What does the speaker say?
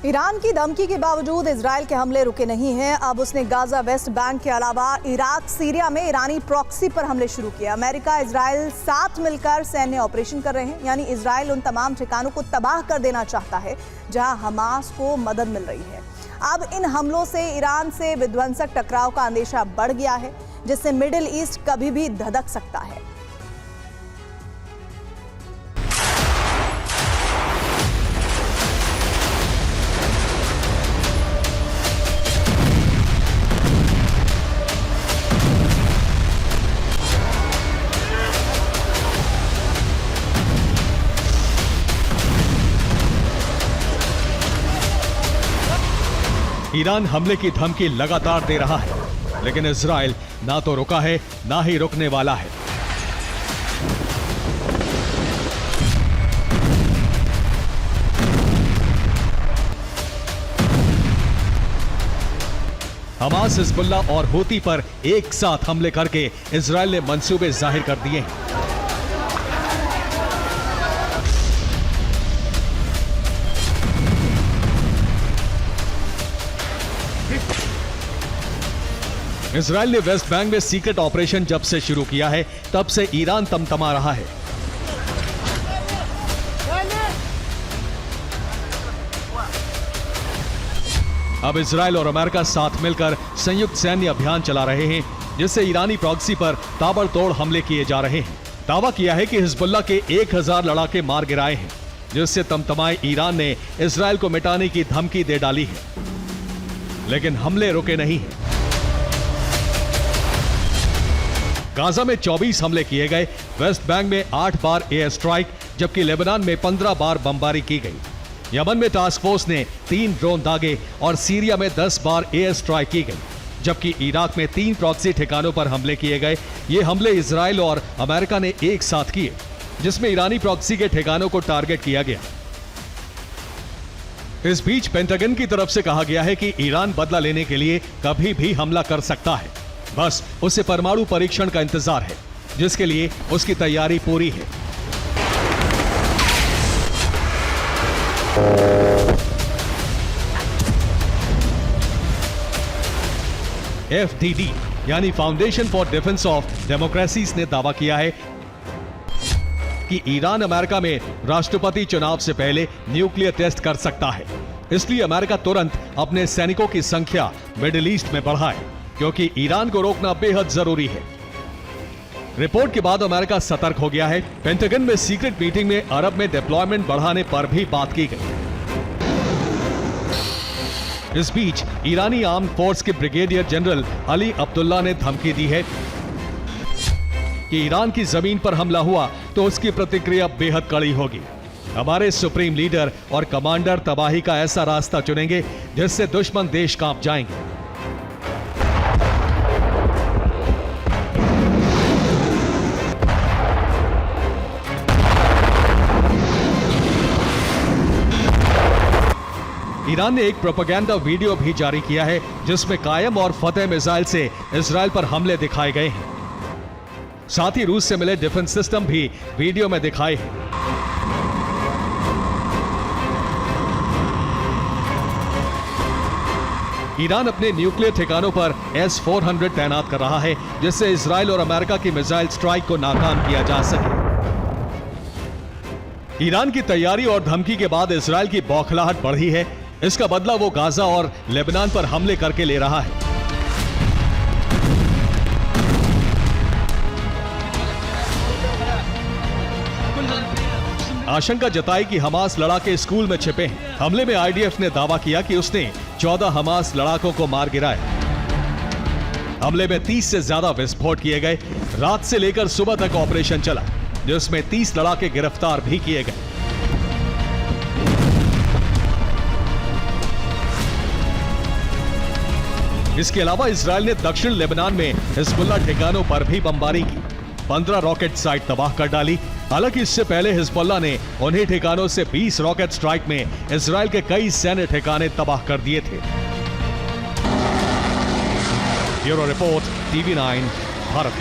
Iran की धमकी के बावजूद इजराइल के हमले रुके नहीं हैं। अब उसने गाजा, वेस्ट बैंक के अलावा इराक, सीरिया में ईरानी प्रॉक्सी पर हमले शुरू किए। अमेरिका, इजराइल साथ मिलकर सैन्य ऑपरेशन कर रहे हैं। यानी इजराइल उन तमाम ठिकानों को तबाह कर देना चाहता है जहां हमास को मदद मिल रही है। अब इन हमलों से ईरान से विध्वंसक टकराव का अंदेशा बढ़ गया है, जिससे मिडिल ईस्ट कभी भी धधक सकता है। ईरान हमले की धमकी लगातार दे रहा है, लेकिन इजराइल ना तो रुका है ना ही रुकने वाला है। हमास, हिजबुल्लाह और हूती पर एक साथ हमले करके इजराइल ने मंसूबे जाहिर कर दिए हैं। इजराइल ने वेस्ट बैंक में सीक्रेट ऑपरेशन जब से शुरू किया है, तब से ईरान तमतमा रहा है। अब इजराइल और अमेरिका साथ मिलकर संयुक्त सैन्य अभियान चला रहे हैं, जिससे ईरानी प्रॉक्सी पर ताबड़तोड़ हमले किए जा रहे हैं। दावा किया है कि हिजबुल्लाह के 1000 लड़ाके मार गिराए हैं, जिससे तमतमाए ईरान ने इजराइल को मिटाने की धमकी दे डाली है। लेकिन हमले रुके नहीं हैं। गाजा में 24 हमले किए गए, वेस्ट बैंक में 8 बार एयर स्ट्राइक, जबकि लेबनान में 15 बार बमबारी की गई। यमन में टास्क फोर्स ने 3 ड्रोन दागे और सीरिया में 10 बार एयर स्ट्राइक की गई, जबकि इराक में 3 प्रॉक्सी ठिकानों पर हमले किए गए। ये हमले इजराइल और अमेरिका ने एक साथ किए, जिसमें ईरानी प्रॉक्सी के ठिकानों को टारगेट किया गया। इस बीच पेंटागन की तरफ से कहा गया है कि ईरान बदला लेने के लिए कभी भी हमला कर सकता है, बस उसे परमाणु परीक्षण का इंतजार है, जिसके लिए उसकी तैयारी पूरी है। FDD यानी foundation for defence of democracies ने दावा किया है कि ईरान अमेरिका में राष्ट्रपति चुनाव से पहले न्यूक्लियर टेस्ट कर सकता है। इसलिए अमेरिका तुरंत अपने सैनिकों की संख्या मिडिल ईस्ट में बढ़ाए, क्योंकि ईरान को रोकना बेहद जरूरी है। रिपोर्ट के बाद अमेरिका सतर्क हो गया है। पेंटागन में सीक्रेट मीटिंग में अरब में डिप्लॉयमेंट बढ़ाने पर भी बात की गई। इस बीच ईरानी आर्म्ड फोर्स के ब्रिगेडियर जनरल अली अब्दुल्ला ने धमकी दी है कि ईरान की जमीन पर हमला हुआ तो उसकी प्रतिक्रिया बेहद कड़ी होगी। हमारे सुप्रीम लीडर और कमांडर तबाही का ऐसा रास्ता चुनेंगे जिससे दुश्मन देश कांप जाएंगे। ईरान ने एक प्रोपेगेंडा वीडियो भी जारी किया है, जिसमें कायम और फतेह मिसाइल से इजराइल पर हमले दिखाए गए हैं। साथ ही रूस से मिले डिफेंस सिस्टम भी वीडियो में दिखाए हैं। ईरान अपने न्यूक्लियर ठिकानों पर S-400 तैनात कर रहा है, जिससे इजराइल और अमेरिका की मिसाइल स्ट्राइक को नाकाम किया जा सके। ईरान की तैयारी और धमकी के बाद इजराइल की बौखलाहट बढ़ी है। इसका बदला वो गाजा और लेबनान पर हमले करके ले रहा है। आशंका जताई कि हमास लड़ाके स्कूल में छिपे हैं। हमले में IDF ने दावा किया कि उसने 14 हमास लड़ाकों को मार गिराया। हमले में 30 से ज्यादा विस्फोट किए गए। रात से लेकर सुबह तक ऑपरेशन चला, जिसमें 30 लड़ाके गिरफ्तार भी किए गए। इसके अलावा इजराइल ने दक्षिण लेबनान में हिजबुल्लाह ठिकानों पर भी बमबारी की। 15 रॉकेट साइट तबाह कर डाली। हालांकि इससे पहले हिजबुल्लाह ने उन्हीं ठिकानों से 20 रॉकेट स्ट्राइक में इजराइल के कई सैन्य ठिकाने तबाह कर दिए थे। Bureau report, TV9 Bharat.